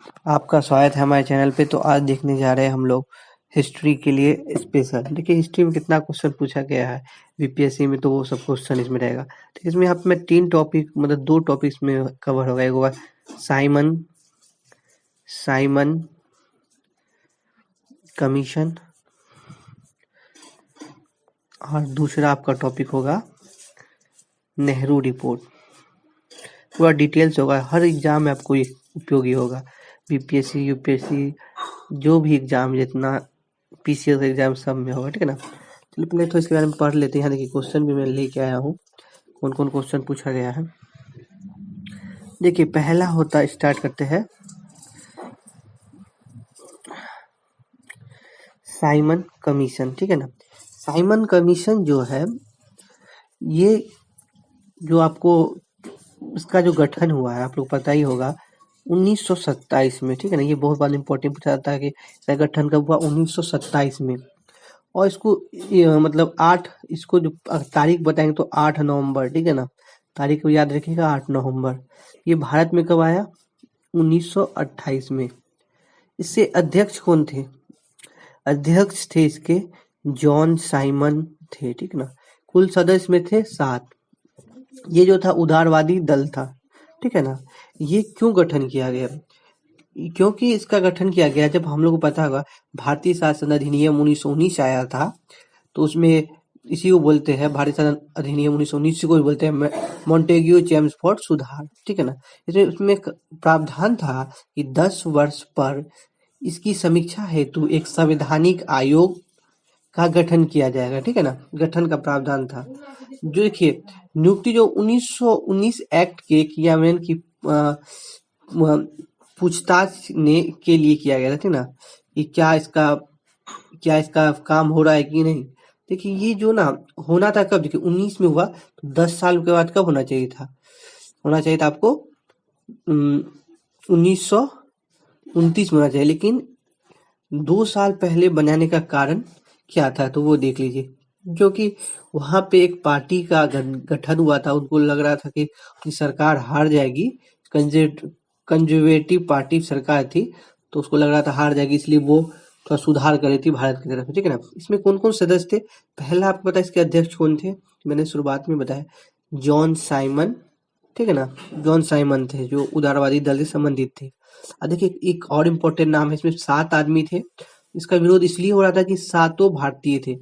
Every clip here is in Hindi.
आपका स्वागत है हमारे चैनल पे। तो आज देखने जा रहे हैं हम लोग हिस्ट्री के लिए स्पेशल। देखिए हिस्ट्री में कितना क्वेश्चन पूछा गया है बीपीएससी में, तो वो सब क्वेश्चन इसमें रहेगा। ठीक है, इसमें यहाँ पे मैं 3 टॉपिक मतलब 2 टॉपिक्स में कवर होगा। एक होगा साइमन साइमन कमीशन और दूसरा आपका टॉपिक होगा नेहरू रिपोर्ट। पूरा डिटेल्स होगा, हर एग्जाम में आपको ये उपयोगी होगा। बीपीएससी यूपीएससी जो भी एग्जाम, जितना पीसीएस एग्जाम सब में होगा। ठीक है ना। चलिए पहले तो इसके बारे में पढ़ लेते हैं। यहाँ देखिए क्वेश्चन भी मैं लेके आया हूँ, कौन कौन क्वेश्चन पूछा गया है। देखिए पहला होता, स्टार्ट करते हैं साइमन कमीशन। ठीक है ना। साइमन कमीशन जो है, ये जो आपको इसका जो गठन हुआ है आप लोग पता ही होगा 1927 में। ठीक है ना। ये बहुत बार इंपॉर्टेंट पूछा जाता है कि इसका गठन कब हुआ, 1927 में। और इसको मतलब 8, इसको जो तारीख बताएंगे तो 8 नवंबर। ठीक है ना। तारीख को याद रखिएगा, 8 नवंबर। ये भारत में कब आया, 1928 में। इससे अध्यक्ष कौन थे, अध्यक्ष थे इसके जॉन साइमन थे। ठीक है ना। कुल सदस्य में थे 7। ये जो था उदारवादी दल था। ठीक है ना। ये क्यों गठन किया गया, क्योंकि इसका गठन किया गया जब हम लोग को पता होगा भारतीय शासन अधिनियम 1919 आया था। तो उसमें इसी को बोलते हैं, भारतीय शासन अधिनियम 1919 को भी बोलते हैं मॉन्टेग्यू चेम्सफोर्ड सुधार। ठीक है ना। इसमें उसमें एक प्रावधान था कि 10 वर्ष पर इसकी समीक्षा हेतु एक संवैधानिक आयोग का गठन किया जाएगा। ठीक है ना। गठन का प्रावधान था। जो देखिए नियुक्ति जो 1919 एक्ट के क्रियान्वयन की पूछताछ ने के लिए किया गया था। ठीक ना, कि क्या इसका काम हो रहा है कि नहीं। देखिए ये जो ना होना था कब, देखिए 19 में हुआ तो 10 साल के बाद कब होना चाहिए था, होना चाहिए था आपको 1929 में होना चाहिए। लेकिन 2 साल पहले बनाने का कारण क्या था, तो वो देख लीजिए। जो कि वहां पे एक पार्टी का गठन हुआ था, उनको लग रहा था कि सरकार हार जाएगी। कंजर्वेटिव पार्टी सरकार थी, तो उसको लग रहा था हार जाएगी, इसलिए वो थोड़ा सुधार कर रही थी भारत की तरफ। ठीक है ना। इसमें कौन कौन सदस्य थे, पहला आपको पता है इसके अध्यक्ष कौन थे, मैंने शुरुआत में बताया जॉन साइमन। ठीक है ना। जॉन साइमन थे जो उदारवादी दल से संबंधित थे। अब देखिए एक और इम्पोर्टेंट नाम है, इसमें 7 आदमी थे। इसका विरोध इसलिए हो रहा था कि 7 भारतीय थे।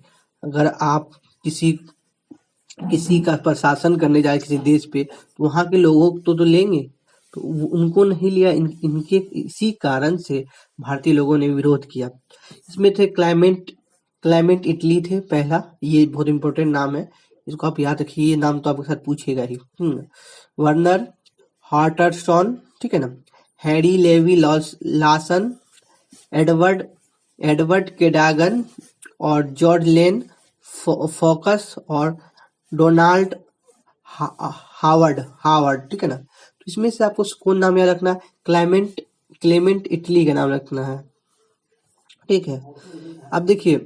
अगर आप किसी का प्रशासन करने जाए किसी देश पे, तो वहां के लोगों को तो लेंगे, तो उनको नहीं लिया। इनके इसी कारण से भारतीय लोगों ने विरोध किया। इसमें थे क्लाइमेट इटली थे पहला, ये बहुत इंपॉर्टेंट नाम है, इसको आप याद रखिए, ये नाम तो आपके साथ पूछेगा ही। वर्नर हार्टरसॉन। ठीक है ना। Harry Levy Larson, Edward Edward केडागन और जॉर्ज लेन फोकस और डोनाल्ड हावर्ड। ठीक है ना। तो इसमें से आपको कौन नाम याद रखना है, क्लेमेंट इटली का नाम रखना है। ठीक है। अब देखिए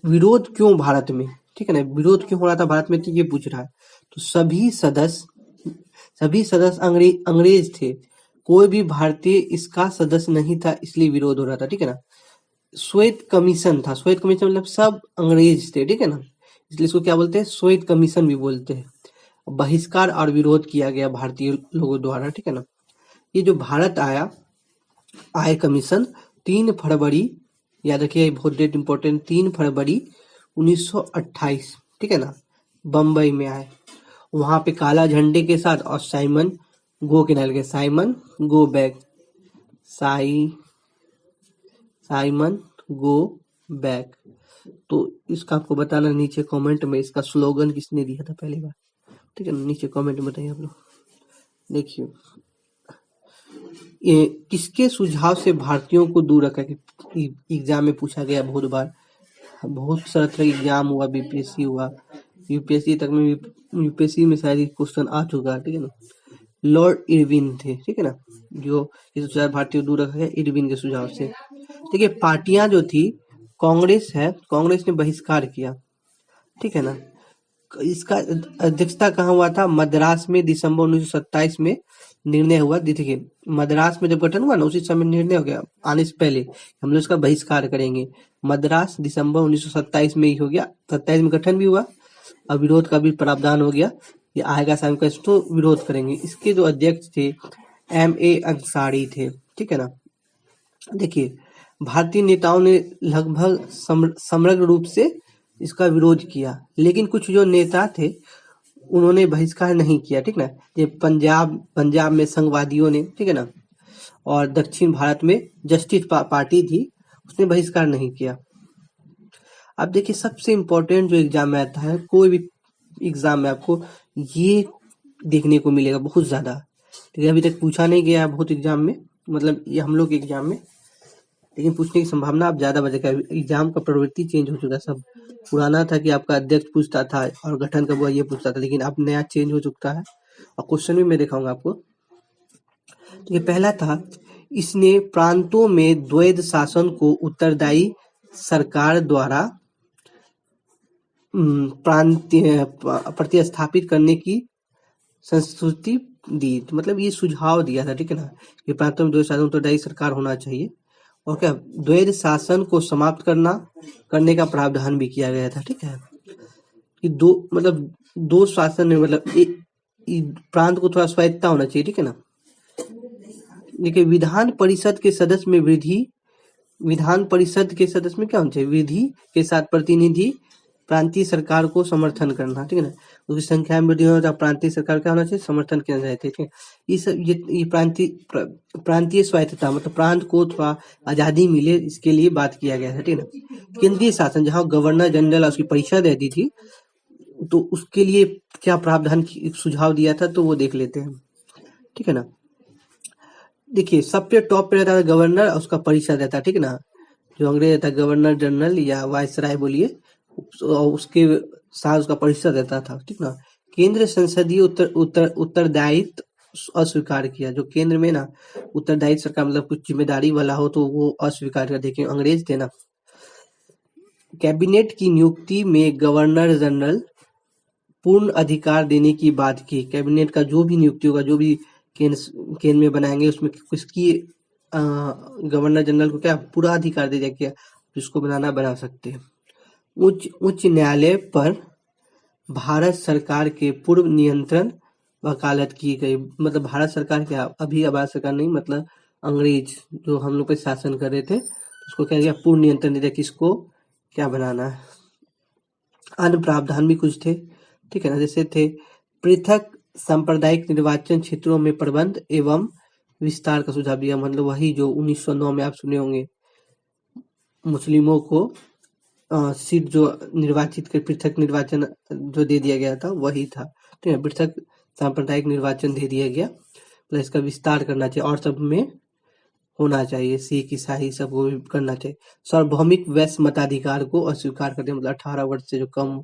विरोध क्यों भारत में, ठीक है ना, विरोध क्यों हो रहा था भारत में, तो ये पूछ रहा है। तो सभी सदस्य अंग्रेज थे, कोई भी भारतीय इसका सदस्य नहीं था, इसलिए विरोध हो रहा था। ठीक है ना। श्वेत कमीशन था, श्वेत कमीशन मतलब सब अंग्रेज थे। ठीक है ना, इसलिए इसको क्या बोलते हैं, श्वेत कमीशन भी बोलते हैं। बहिष्कार और विरोध किया गया भारतीय लोगों द्वारा। ठीक है ना। ये जो भारत आय कमीशन 3 फरवरी, याद रखिए बहुत डेट इंपॉर्टेंट, 3 फरवरी 1928। ठीक है ना, बम्बई में आए। वहां पे काला झंडे के साथ और साइमन गो के नाम के, Simon go back, Simon go back. तो इसका आपको बताना नीचे कमेंट में, इसका स्लोगन किसने दिया था पहली बार। ठीक है ना, नीचे कमेंट में बताइए आप लोग। देखिए ये किसके सुझाव से भारतीयों को दूर रखा, एग्जाम में पूछा गया बहुत बार, बहुत सारा तरह एग्जाम हुआ, बीपीएससी हुआ, यूपीएससी तक में, यूपीएससी में शायद क्वेश्चन आ चुका है। ठीक है ना। लॉर्ड इरविन थे। ठीक है ना, जो इस सुझाव भारतीयों को दूर रखा गया इरविन के सुझाव से। देखिए पार्टियां जो थी, कांग्रेस है, कांग्रेस ने बहिष्कार किया। ठीक है ना। इसका अध्यक्षता कहाँ हुआ था, मद्रास में, दिसंबर 1927 में निर्णय हुआ, देखिए मद्रास में जब गठन हुआ ना उसी समय निर्णय हो गया आने से पहले हम लोग इसका बहिष्कार करेंगे। मद्रास दिसंबर 1927 में ही हो गया, 27 में गठन भी हुआ और विरोध का भी प्रावधान हो गया, ये आएगा साइमन कमीशन तो विरोध करेंगे। इसके जो अध्यक्ष थे M.A. अंसारी थे, ठीक है ना। देखिए भारतीय नेताओं ने लगभग समग्र रूप से इसका विरोध किया, लेकिन कुछ जो नेता थे उन्होंने बहिष्कार नहीं किया, ठीक ना। ये पंजाब में संघवादियों ने, ठीक है ना, और दक्षिण भारत में जस्टिस पार्टी थी, उसने बहिष्कार नहीं किया। अब देखिए सबसे इम्पोर्टेंट जो एग्जाम में आता है, कोई भी एग्जाम में आपको ये देखने को मिलेगा बहुत ज्यादा, ठीक है। अभी तक पूछा नहीं गया है बहुत एग्जाम में, मतलब ये हम लोग के एग्जाम में, लेकिन पूछने की संभावना अब ज्यादा बढ़ जाएगा। एग्जाम का प्रवृत्ति चेंज हो चुका है, सब पुराना था कि आपका अध्यक्ष पूछता था और गठन कब हुआ ये पूछता था, लेकिन अब नया चेंज हो चुका है और क्वेश्चन भी मैं दिखाऊंगा आपको। तो ये पहला था, इसने प्रांतों में द्वैध शासन को उत्तरदायी सरकार द्वारा प्रांतीय प्रतिस्थापित करने की संस्तुति दी, मतलब ये सुझाव दिया था, ठीक है ना, कि प्रांतों में द्वैध शासन उत्तरदायी सरकार होना चाहिए और क्या द्वैध शासन को समाप्त करने का प्रावधान भी किया गया था, ठीक है। कि दो शासन में प्रांत को थोड़ा स्वायत्तता होना चाहिए, ठीक है ना। देखिए विधान परिषद के सदस्य में वृद्धि, विधान परिषद के सदस्य में क्या होना चाहिए, वृद्धि के साथ प्रतिनिधि प्रांतीय सरकार को समर्थन करना, ठीक है ना। उसकी संख्या में वृद्धि होना, प्रांतीय सरकार क्या होना चाहिए, समर्थन किया जाए, ठीक है। ये प्रांतीय स्वायत्तता, मतलब प्रांत को थोड़ा आजादी मिले, इसके लिए बात किया गया है, ठीक है ना। केंद्रीय शासन, जहाँ गवर्नर जनरल उसकी परिषद रहती थी, तो उसके लिए क्या प्रावधान सुझाव दिया था, तो वो देख लेते हैं, ठीक है ना। देखिए सबसे टॉप पे रहता है गवर्नर, उसका परिषद रहता है, ठीक है ना। जो अंग्रेज रहता है गवर्नर जनरल या वायसराय बोलिए, उसके साथ उसका परिषद रहता था, ठीक ना। केंद्र संसदीय उत्तरदायित्व अस्वीकार किया, जो केंद्र में ना उत्तरदायित्व सरकार मतलब कुछ जिम्मेदारी वाला हो तो वो अस्वीकार कर, देखिए अंग्रेज थे ना। कैबिनेट की नियुक्ति में गवर्नर जनरल पूर्ण अधिकार देने की बात की, कैबिनेट का जो भी नियुक्ति होगा, जो भी केंद्र में बनाएंगे, उसमें किसकी गवर्नर जनरल को क्या पूरा अधिकार दे दिया कि जिसको बना सकते हैं। उच्च न्यायालय पर भारत सरकार के पूर्व नियंत्रण वकालत की गई, मतलब भारत सरकार क्या, अभी भारत सरकार नहीं, मतलब अंग्रेज जो हम लोग पे शासन कर रहे थे, उसको क्या किया, पूर्ण नियंत्रण दे दिया किसको क्या बनाना है। अन्य प्रावधान भी कुछ थे, ठीक है ना, जैसे थे पृथक सांप्रदायिक निर्वाचन क्षेत्रों में प्रबंध एवं विस्तार का सुझाव दिया, मतलब वही जो 1909 में आप सुने होंगे, मुस्लिमों को सीट जो निर्वाचित कर पृथक निर्वाचन जो दे दिया गया था वही था, ठीक है। पृथक सांप्रदायिक निर्वाचन दे दिया गया, प्लस इसका विस्तार करना चाहिए और सब में होना चाहिए, सिख ईसाई सबको भी करना चाहिए। सार्वभौमिक वैश्य मताधिकार को अस्वीकार कर दिया, मतलब 18 वर्ष से जो कम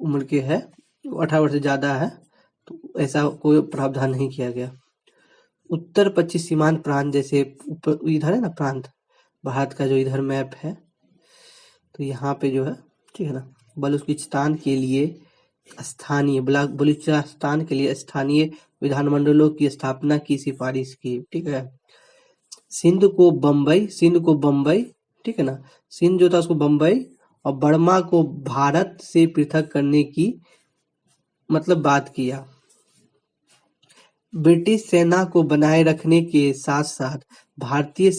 उम्र के है, 18 वर्ष से ज्यादा है तो ऐसा कोई प्रावधान नहीं किया गया। उत्तर पश्चिम सीमांत प्रांत, जैसे इधर है ना प्रांत, भारत का जो इधर मैप है, तो यहाँ पे जो है, ठीक है ना, बलूचिस्तान के लिए बलूचिस्तान के लिए स्थानीय विधानमंडलों की स्थापना की सिफारिश की, ठीक है। सिंध को बम्बई, ठीक है ना, सिंध जो था उसको बम्बई और बर्मा को भारत से पृथक करने की मतलब बात किया। ब्रिटिश सेना को बनाए रखने के साथ साथ भारतीय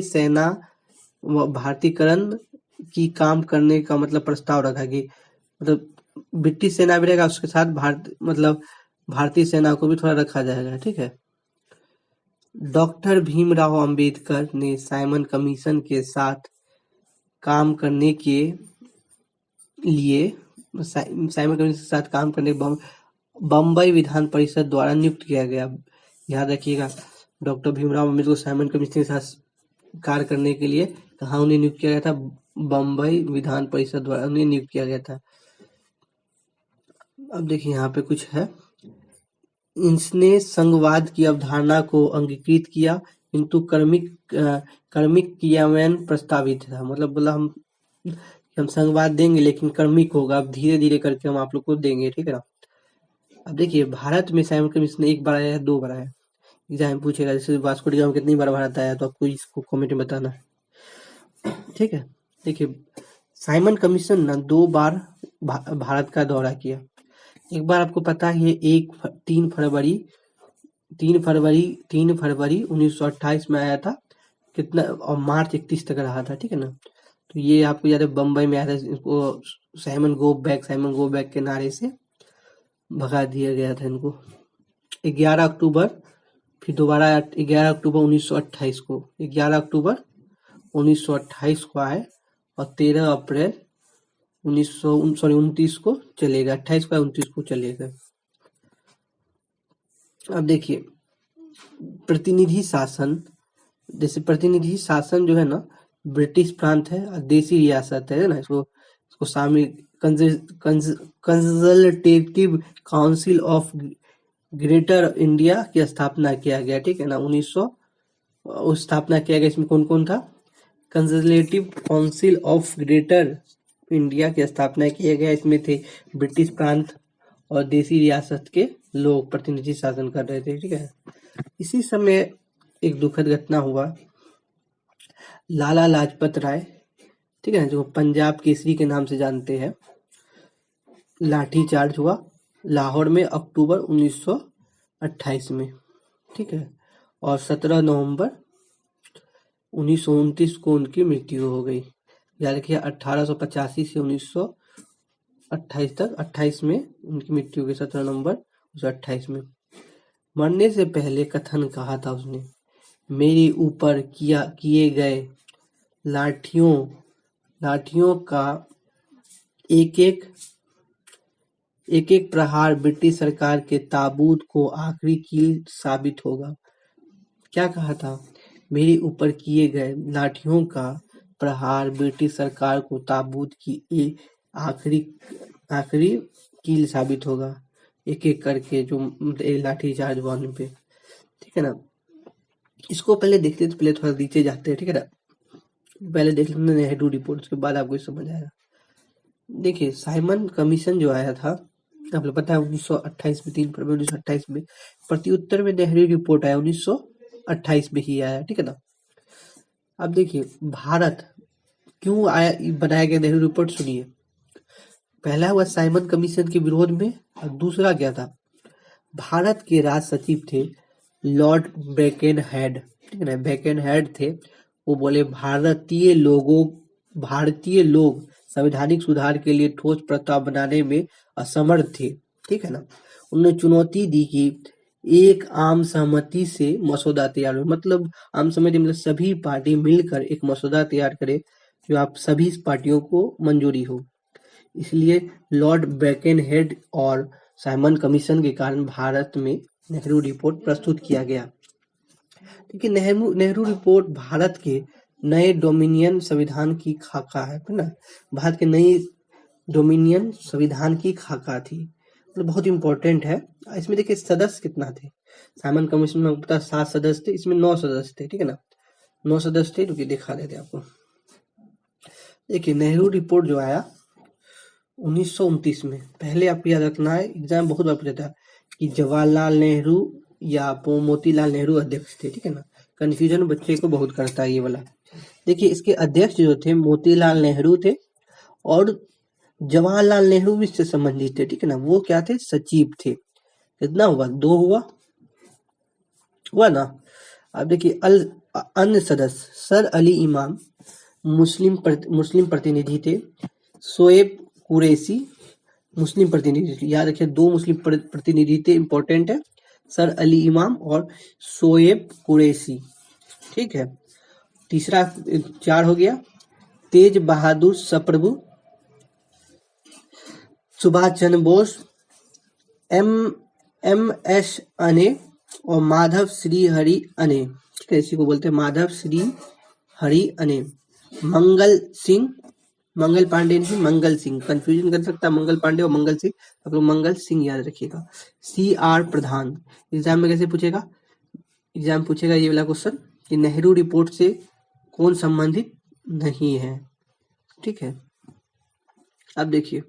सेना भारतीकरण की काम करने का मतलब प्रस्ताव रखा कि मतलब ब्रिटिश सेना भी रहेगा, उसके साथ भारतीय सेना को भी थोड़ा रखा जाएगा, ठीक है। डॉक्टर भीमराव अंबेडकर ने साइमन कमीशन के साथ काम करने के लिए बम्बई विधान परिषद द्वारा नियुक्त किया गया। याद रखिएगा, डॉक्टर भीमराव अम्बेडकर को साइमन कमीशन के साथ कार्य करने के लिए कहाँ उन्हें नियुक्त किया गया था, बम्बई विधान परिषद द्वारा उन्हें नियुक्त किया गया था। अब देखिए यहाँ पे कुछ है, इसने संघवाद की अवधारणा को अंगीकृत किया किंतु कर्मिक क्रियान्वयन प्रस्तावित था, मतलब बोला हम संघवाद देंगे लेकिन कर्मिक होगा, अब धीरे धीरे करके हम आप लोग को देंगे, ठीक है ना। अब देखिए भारत में साइमन कमीशन एक बार आया है, 2 बार आया है। एग्जाम में पूछेगा जैसे वास्को डी गामा कितनी बार भारत आया, तो आपको इसको कमेंट में बताना, ठीक है। देखिए साइमन कमीशन ना 2 बार भारत का दौरा किया। एक बार आपको पता ही है 3 फरवरी 1928 में आया था, कितना, और मार्च 31 तक रहा था, ठीक है ना। तो ये आपको याद है बम्बई में आया था, इसको साइमन गो बैक के नारे से भगा दिया गया था इनको। 11 अक्टूबर, फिर दोबारा 11 अक्टूबर 1928 को, 11 अक्टूबर 1928 को आए, और 13 अप्रैल 29 को चले गए, 28 को 29 को चले गए। अब देखिए प्रतिनिधि शासन, जैसे प्रतिनिधि शासन जो है ना ब्रिटिश प्रांत है और देसी रियासत है ना, इसको शामिल कंजल्टेटिव काउंसिल ऑफ ग्रेटर इंडिया की स्थापना किया गया, ठीक है ना। 1900 स्थापना किया गया, इसमें कौन कौन था, conservative council of greater India की स्थापना किया गया, इसमें थे ब्रिटिश प्रांत और देसी रियासत के लोग प्रतिनिधि शासन कर रहे थे, ठीक है। इसी समय एक दुखद घटना हुआ, लाला लाजपत राय, ठीक है, जो पंजाब केसरी के नाम से जानते हैं, लाठीचार्ज हुआ लाहौर में अक्टूबर 1928 में, ठीक है, और 17 नवंबर 1929 को उनकी मृत्यु हो गई। याद रखिए 1885 से 1928 तक, 28 में उनकी मृत्यु हुई, 17 नवंबर 1928 में। मरने से पहले कथन कहा था उसने, मेरे ऊपर किए गए लाठियों का एक एक प्रहार ब्रिटिश सरकार के ताबूत को आखिरी कील साबित होगा। क्या कहा था, मेरे ऊपर किए गए लाठियों का प्रहार ब्रिटिश सरकार को ताबूत की आखिरी कील साबित होगा, एक एक करके जो लाठी चार्ज हुआ उन पे, ठीक है ना। इसको पहले देखते तो पहले थोड़ा नीचे जाते हैं, ठीक है ना, पहले देख लेते नेहरू रिपोर्ट, उसके बाद आपको समझ आएगा। देखिए साइमन कमीशन जो आया था, आपको पता है 1928 में, 3 फरवरी 1928 में, प्रत्युत्तर में नेहरू रिपोर्ट आया 1928 में ही आया, ठीक है ना। अब देखिए भारत क्यों आया, बनाया गया नेहरू रिपोर्ट, सुनिए। पहला हुआ साइमन कमीशन के विरोध में, और दूसरा क्या था, भारत के राज सचिव थे लॉर्ड ब्रेकेनहेड, ठीक है ना, ब्रेकेनहेड थे, वो बोले भारतीय लोग संवैधानिक सुधार के लिए ठोस प्रस्ताव बनाने में असमर्थ थे, ठीक है ना। उन्होंने चुनौती दी कि एक आम सहमति से मसौदा तैयार हो, मतलब आम सहमति मतलब सभी पार्टी मिलकर एक मसौदा तैयार करे जो आप सभी पार्टियों को मंजूरी हो। इसलिए लॉर्ड ब्रेकेनहेड और साइमन कमीशन के कारण भारत में नेहरू रिपोर्ट प्रस्तुत किया गया। देखिए नेहरू रिपोर्ट भारत के नए डोमिनियन संविधान की खाका है ना, भारत के नई डोमिनियन संविधान की खाका थी, मतलब बहुत इंपॉर्टेंट है। इसमें देखिए सदस्य कितना थे, साइमन कमीशन में पता 7 सदस्य थे, इसमें 9 सदस्य थे, ठीक है ना, 9 सदस्य थे, रुकिए दिखा देते आपको। देखिए नेहरू रिपोर्ट जो आया 1929 में, पहले आपको याद रखना है, एग्जाम बहुत बार पूछा था कि जवाहरलाल नेहरू या मोतीलाल नेहरू अध्यक्ष थे, ठीक है ना, कंफ्यूजन बच्चे को बहुत करता है ये वाला। देखिए इसके अध्यक्ष जो थे मोतीलाल नेहरू थे, और जवाहरलाल नेहरू भी इससे संबंधित थे, ठीक है ना, वो क्या थे, सचिव थे। कितना हुआ, 2 हुआ ना। अब देखिए अन्य सदस्य, सर अली इमाम मुस्लिम प्रतिनिधि थे, शोएब कुरैशी मुस्लिम प्रतिनिधि थे, याद रखिए 2 मुस्लिम प्रतिनिधि थे, इंपॉर्टेंट है, सर अली इमाम और शोएब कुरैशी, ठीक है। तीसरा 4 हो गया, तेज बहादुर सप्रभु, सुभाष चंद्र बोस, एम.एस. अने और माधव श्री हरि अने, ठीक है, इसी को बोलते हैं माधव श्री हरि अने। मंगल पांडे नहीं, मंगल सिंह, कंफ्यूजन कर सकता है मंगल पांडे और मंगल सिंह, आप लोग मंगल सिंह याद रखिएगा। C.R. प्रधान, एग्जाम में कैसे पूछेगा, एग्जाम पूछेगा ये वाला क्वेश्चन कि नेहरू रिपोर्ट से कौन संबंधित नहीं है, ठीक है। अब देखिए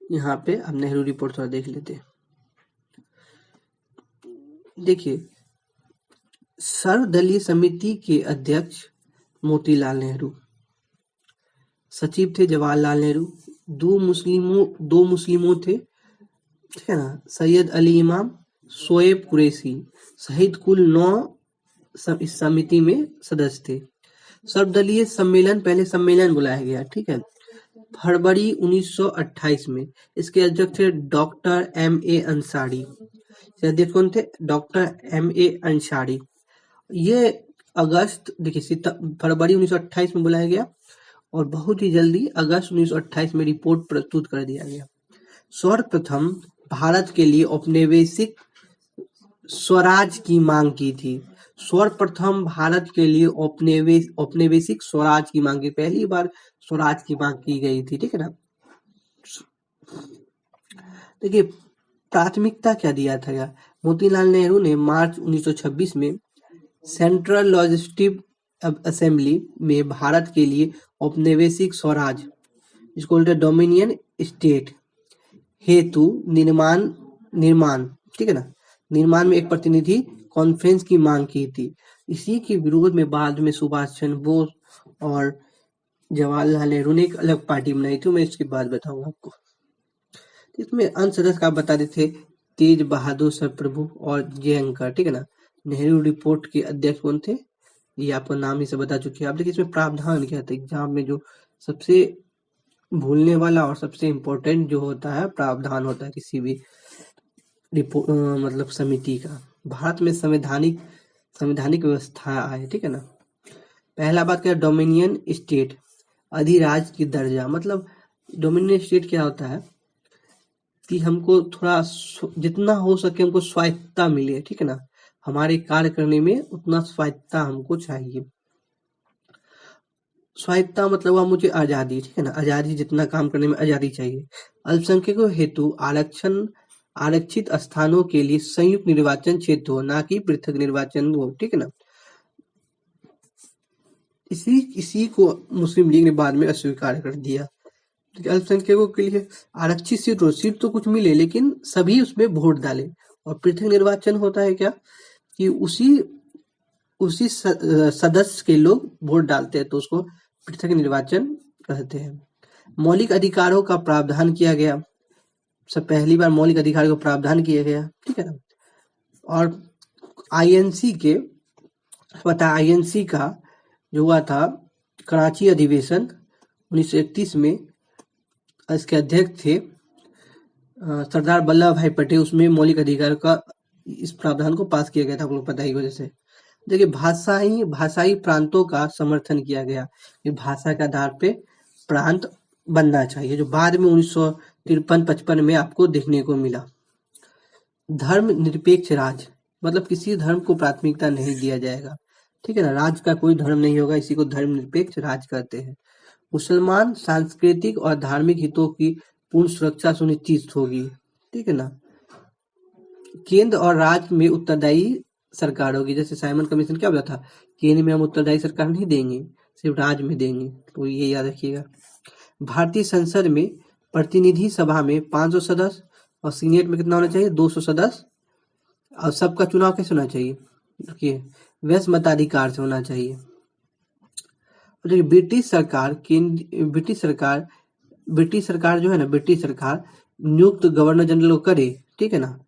यहाँ पे अब नेहरू रिपोर्ट थोड़ा देख लेते हैं। देखिए, सर्वदलीय समिति के अध्यक्ष मोतीलाल नेहरू, सचिव थे जवाहरलाल नेहरू, दो मुस्लिमों थे, ठीक है ना, सैयद अली इमाम, शोएब कुरैशी, सहित कुल 9 इस समिति में सदस्य थे। सर्वदलीय सम्मेलन, पहले सम्मेलन बुलाया गया, ठीक है, फरवरी 1928 में। इसके अध्यक्ष थे डॉक्टर M.A. अंसारी। अध्यक्ष कौन थे? Doctor M.A. अंसारी। ये अगस्त, देखिए फरवरी 1928 में बुलाया गया और बहुत ही जल्दी अगस्त 1928 में रिपोर्ट प्रस्तुत कर दिया गया। सर्वप्रथम भारत के लिए औपनिवेशिक स्वराज की मांग की थी। सर्वप्रथम भारत के लिए औपनिवेशिक स्वराज की मांग की, पहली बार स्वराज की मांग की गई थी, ठीक है ना। देखिए, प्राथमिकता क्या दिया था? मोतीलाल नेहरू ने मार्च 1926 में सेंट्रल लेजिस्लेटिव असेंबली में भारत के लिए औपनिवेशिक स्वराज, जिसको बोलते हैं डोमिनियन स्टेट, हेतु निर्माण, ठीक है ना, निर्माण में एक प्रतिनिधि कॉन्फ्रेंस की मांग की थी। इसी के विरोध में बाद में सुभाष चंद्र बोस और जवाहरलाल नेहरू ने एक अलग पार्टी बनाई थी, मैं इसके बाद बताऊंगा आपको। इसमें अन्य सदस्य आप बता देते, तेज बहादुर सरप्रभु और जयंकर, ठीक है ना। नेहरू रिपोर्ट के अध्यक्ष कौन थे? ये आपको नाम ही से बता चुके हैं आप। देखिए इसमें प्रावधान क्या था, एग्जाम में जो सबसे भूलने वाला और सबसे इम्पोर्टेंट जो होता है प्रावधान होता है किसी भी रिपोर्ट मतलब समिति का। भारत में संवैधानिक व्यवस्था आए, ठीक है ना। पहला बात क्या, डोमिनियन स्टेट, अधिराज की दर्जा। मतलब डोमिनियन स्टेट क्या होता है कि हमको थोड़ा जितना हो सके हमको स्वायत्तता मिले, ठीक है ना, हमारे कार्य करने में उतना स्वायत्तता हमको चाहिए। स्वायत्तता मतलब हुआ मुझे आजादी, ठीक है ना, आजादी, जितना काम करने में आजादी चाहिए। अल्पसंख्यकों हेतु आरक्षित स्थानों के लिए संयुक्त निर्वाचन क्षेत्र हो, ना कि पृथक निर्वाचन हो, ठीक है ना। इसी को मुस्लिम लीग ने बाद में अस्वीकार कर दिया। अल्पसंख्यकों के लिए आरक्षित सीट तो कुछ मिले लेकिन सभी उसमें वोट डाले। और पृथक निर्वाचन होता है क्या कि उसी सदस्य के लोग वोट डालते हैं, तो उसको पृथक निर्वाचन कहते हैं। मौलिक अधिकारों का प्रावधान किया गया, सब पहली बार मौलिक अधिकारों का प्रावधान किया गया, ठीक है ना। और आईएनसी का जो हुआ था कराची अधिवेशन 1931 में, इसके अध्यक्ष थे सरदार वल्लभ भाई पटेल। उसमें मौलिक अधिकार का इस प्रावधान को पास किया गया था, आप लोग पता ही वजह से। देखिए, भाषाई प्रांतों का समर्थन किया गया कि भाषा के आधार पे प्रांत बनना चाहिए, जो बाद में 1953-55 में आपको देखने को मिला। धर्म निरपेक्ष राज, मतलब किसी धर्म को प्राथमिकता नहीं दिया जाएगा, ठीक है ना, राज्य का कोई धर्म नहीं होगा, इसी को धर्म निरपेक्ष राज कहते हैं। मुसलमान सांस्कृतिक और धार्मिक हितों की पूर्ण सुरक्षा सुनिश्चित होगी, ठीक है ना। केंद्र और राज्य में उत्तरदायी सरकार होगी। जैसे साइमन कमीशन क्या बोला था, केंद्र में हम उत्तरदायी सरकार नहीं देंगे, सिर्फ राज्य में देंगे, तो ये याद रखिएगा। भारतीय संसद में प्रतिनिधि सभा में 500 सदस्य और सीनेट में कितना होना चाहिए, 200 सदस्य। और सबका चुनाव कैसे होना चाहिए, देखिए वैध मताधिकार से होना चाहिए। और देखिए ब्रिटिश सरकार जो है ना, ब्रिटिश सरकार नियुक्त गवर्नर जनरल को करे, ठीक है ना,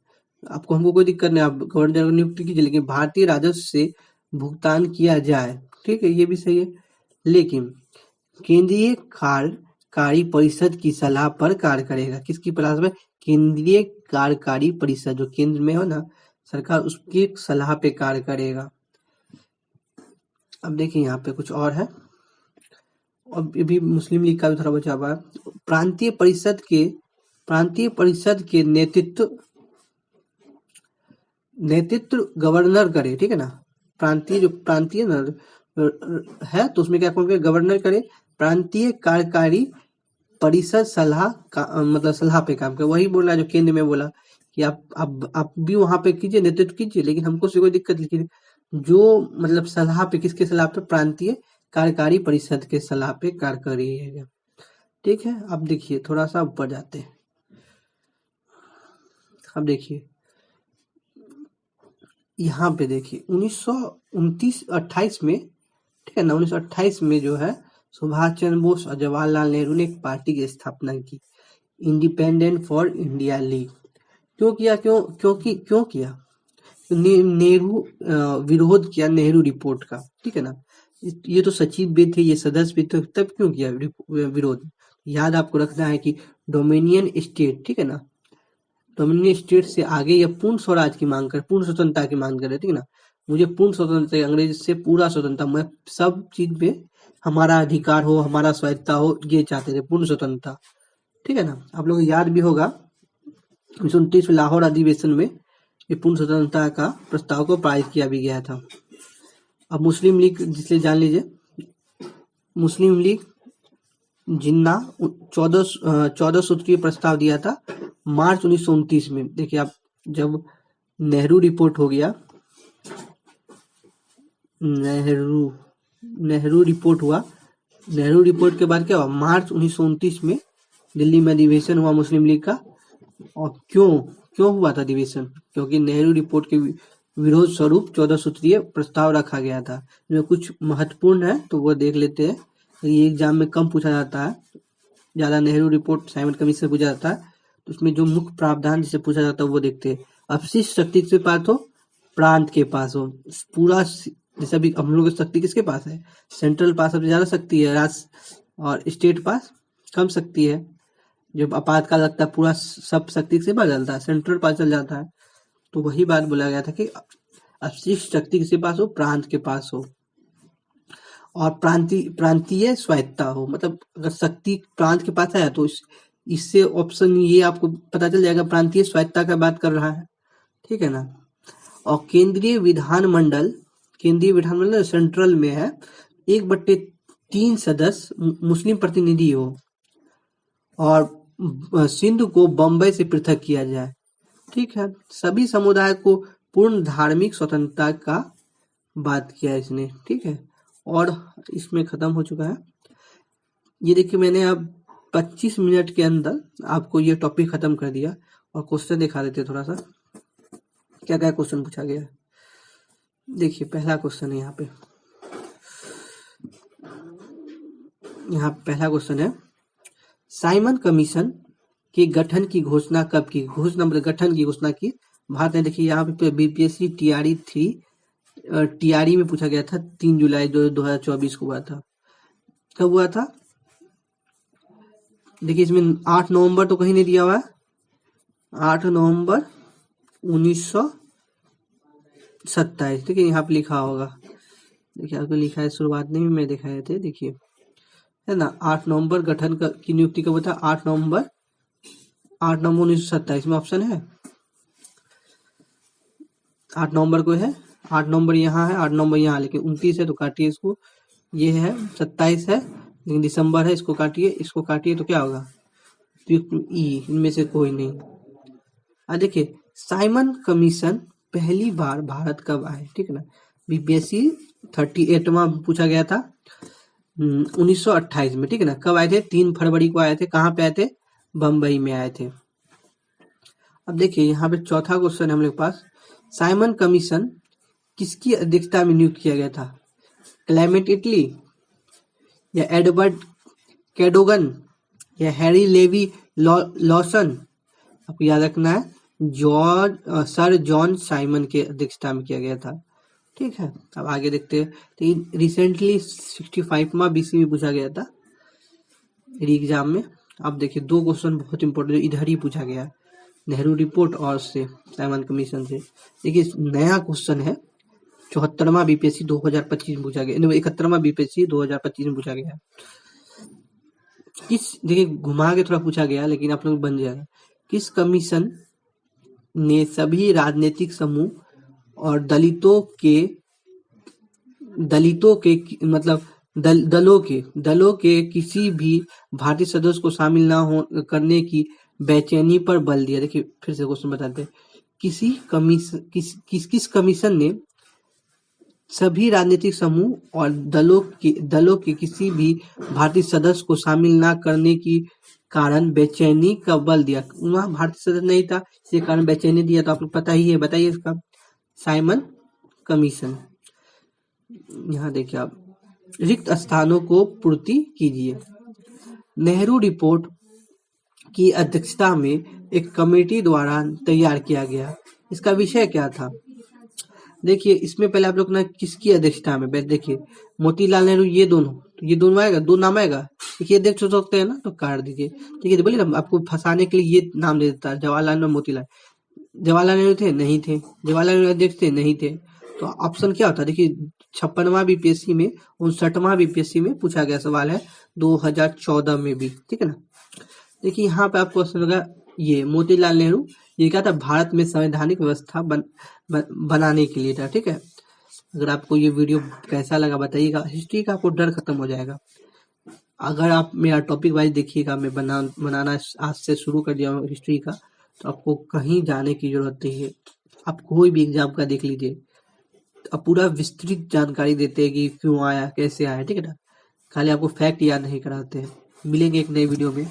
हमको कोई दिक्कत नहीं, आप गवर्नर जनरल नियुक्त कीजिए, लेकिन भारतीय राजस्व से भुगतान किया जाए, ठीक है, ये भी सही है। लेकिन केंद्रीय कार्यकारी परिषद की सलाह पर कार्य करेगा। किसकी सलाह पर? केंद्रीय कार्यकारी परिषद, जो केंद्र में हो ना सरकार, उसकी सलाह पे कार्य करेगा। अब देखिए यहाँ पे कुछ और है, अब ये भी मुस्लिम लीग का भी थोड़ा बचा हुआ है। प्रांतीय परिषद के नेतृत्व गवर्नर करे, ठीक है ना। प्रांतीय ना है तो उसमें क्या करें, गवर्नर करे। प्रांतीय कार्यकारी परिषद सलाह पे काम करे। वही बोला जो केंद्र में बोला कि आप भी वहां पे कीजिए, नेतृत्व कीजिए, लेकिन हमको से कोई दिक्कत नहीं, जो मतलब सलाह पे, किसके सलाह पे, प्रांतीय कार्यकारी परिषद के सलाह पे कार्य करिएगा, ठीक है। अब देखिए थोड़ा सा ऊपर जाते हैं। अब देखिए यहाँ पे देखिए 1929-28 में, ठीक है ना, 1928 में जो है सुभाष चंद्र बोस और जवाहरलाल नेहरू ने एक पार्टी की स्थापना की, इंडिपेंडेंट फॉर इंडिया लीग। क्यों किया? क्यों किया? नेहरू विरोध किया नेहरू रिपोर्ट का, ठीक है ना। ये तो सचिव भी थे, ये सदस्य भी थे, तब क्यों किया विरोध? याद आपको रखना है कि डोमिनियन स्टेट, ठीक है ना, डोमिनियन स्टेट से आगे या पूर्ण स्वराज की मांग कर, पूर्ण स्वतंत्रता की मांग कर रहे, ठीक है ना। मुझे पूर्ण स्वतंत्रता, अंग्रेज से पूरा स्वतंत्रता, मैं सब चीज पे हमारा अधिकार हो, हमारा स्वायत्ता हो, ये चाहते थे, पूर्ण स्वतंत्रता, ठीक है ना। आप लोग याद भी होगा 1929 में लाहौर अधिवेशन में ये पूर्ण स्वतंत्रता का प्रस्ताव को पारित किया भी गया था। अब मुस्लिम लीग, जिससे जान लीजिए, मुस्लिम लीग जिन्ना 14 सूत्रीय प्रस्ताव दिया था मार्च 1929 में। देखिए आप, जब नेहरू रिपोर्ट हो गया, नेहरू रिपोर्ट हुआ, नेहरू रिपोर्ट के बाद क्या हुआ, मार्च 1929 में दिल्ली में अधिवेशन हुआ मुस्लिम लीग का। और क्यों हुआ था अधिवेशन? क्योंकि नेहरू रिपोर्ट के विरोध स्वरूप 14 सूत्रीय प्रस्ताव रखा गया था। जो कुछ महत्वपूर्ण है तो वो देख लेते हैं, ये एग्जाम में कम पूछा जाता है, ज्यादा नेहरू रिपोर्ट साइमन कमीशन से पूछा जाता है, तो उसमें जो मुख्य प्रावधान जिसे पूछा जाता है वो देखते हैं। अपशिष्ट शक्ति किसके पास हो? प्रांत के पास हो। पूरा जैसे अभी हम लोग की शक्ति किसके पास है? सेंट्रल पास सबसे ज्यादा शक्ति है, राज्य और स्टेट पास कम शक्ति है। जब आपातकाल लगता है पूरा सब शक्ति से बदलता है, सेंट्रल पास चल जाता है। तो वही बात बोला गया था कि अपशिष्ट शक्ति किसके पास हो? प्रांत के पास हो। और प्रांतीय स्वायत्ता हो, मतलब अगर शक्ति प्रांत के पास है तो इससे ऑप्शन ये आपको पता चल जाएगा प्रांतीय स्वायत्ता का बात कर रहा है, ठीक है ना। और केंद्रीय विधानमंडल सेंट्रल में है, 1/3 सदस्य मुस्लिम प्रतिनिधि हो, और सिंध को बंबई से पृथक किया जाए, ठीक है। सभी समुदाय को पूर्ण धार्मिक स्वतंत्रता का बात किया इसने, ठीक है। और इसमें खत्म हो चुका है ये। देखिए मैंने अब 25 मिनट के अंदर आपको ये टॉपिक खत्म कर दिया। और क्वेश्चन दिखा देते थोड़ा सा, क्या क्या क्वेश्चन पूछा गया है। देखिए पहला क्वेश्चन है यहाँ पहला क्वेश्चन है, साइमन कमीशन के गठन की घोषणा कब की? गठन की घोषणा की भारत ने। देखिए यहाँ पे बीपीएससी टीआरई में पूछा गया था, 3 जुलाई 2024 को हुआ था। कब हुआ था? देखिए इसमें 8 नवंबर तो कहीं नहीं दिया हुआ है, 8 नवंबर 1927, ठीक है, यहाँ पे लिखा होगा। देखिए यहाँ पे लिखा है, शुरुआत में भी मैं दिखाए थे, देखिए है ना। 8 नवंबर गठन की नियुक्ति कब था? 8 नवंबर 1927 में ऑप्शन है, 8 नवंबर को है। 8 नवंबर यहाँ है, 8 नवंबर यहाँ, लेकिन 29 है तो काटिए इसको। ये है 27 है लेकिन दिसंबर है, इसको काटिए तो क्या होगा? ई, इनमें से कोई नहीं। देखिए साइमन कमीशन पहली बार भारत कब आए, ठीक है ना। बीपीएससी 38वां पूछा गया था 1928 में, ठीक है ना। कब आए थे? 3 फरवरी को आए थे। कहाँ पे आए थे? बम्बई में आए थे। अब देखिए यहाँ पे चौथा क्वेश्चन है हम लोग के पास, साइमन कमीशन किसकी अध्यक्षता में नियुक्त किया गया था? क्लेमेंट इटली, या एडवर्ड कैडोगन, या हैरी लेवी लॉसन? आपको याद रखना है सर जॉन साइमन के अध्यक्षता में किया गया था, ठीक है। अब आगे देखते हैं। तो रिसेंटली 65वां बीसी में पूछा गया था एग्जाम में। अब देखिए 2 क्वेश्चन बहुत इंपॉर्टेंट इधर ही पूछा गया, नेहरू रिपोर्ट और से साइमन कमीशन से। देखिए नया क्वेश्चन है, 74वां बीपीएससी 2025 में पूछा गया, 71वां बीपीएससी 2025 में पूछा गया। देखिए घुमा के थोड़ा पूछा गया लेकिन आप लोग बन जाएगा। किस कमीशन ने सभी राजनीतिक समूह और दलितों के मतलब दलों के किसी भी भारतीय सदस्य को शामिल न करने की बेचैनी पर बल दिया? देखिए फिर से क्वेश्चन बताते हैं, किस कमीशन ने सभी राजनीतिक समूह और दलों के किसी भी भारतीय सदस्य को शामिल न करने की कारण बेचैनी का बल दिया? वहां भारतीय सदस्य नहीं था, इसी कारण बेचैनी दिया, तो आपको पता ही है, बताइए इसका। Simon commission. यहाँ देखिए आप, रिक्त स्थानों को पूर्ति कीजिए। नेहरू रिपोर्ट की अध्यक्षता में एक कमेटी द्वारा तैयार किया गया। इसका विषय क्या था? देखिए इसमें पहले आप लोग ना किसकी अध्यक्षता में, देखिए मोतीलाल नेहरू, ये दोनों आएगा, दो नाम आएगा। देखिए देख सकते हैं ना, तो काट दीजिए। ठीक है, बोलिए ना, आपको फंसाने के लिए ये नाम दे देता है, जवाहरलाल और मोतीलाल। जवाहरलाल नेहरू थे? नहीं थे। जवाहरलाल नेहरू अध्यक्ष थे? नहीं थे। तो ऑप्शन क्या होता है? देखिए 56वां बीपीएससी में, 59वां बीपीएससी में पूछा गया सवाल है 2014 में भी। ठीक है ना। देखिए यहाँ पे आपको क्वेश्चन होगा, ये मोतीलाल नेहरू, ये क्या था? भारत में संवैधानिक व्यवस्था बनाने के लिए था। ठीक है। अगर आपको ये वीडियो कैसा लगा बताइएगा। हिस्ट्री का आपको डर खत्म हो जाएगा अगर आप मेरा टॉपिक वाइज देखिएगा। मैं बनाना आज से शुरू कर दिया हूँ हिस्ट्री का, तो आपको कहीं जाने की जरूरत नहीं है। आप कोई भी एग्जाम का देख लीजिए, अब पूरा विस्तृत जानकारी देते हैं कि क्यों आया, कैसे आया। ठीक है ना। खाली आपको फैक्ट याद नहीं कराते हैं। मिलेंगे एक नई वीडियो में।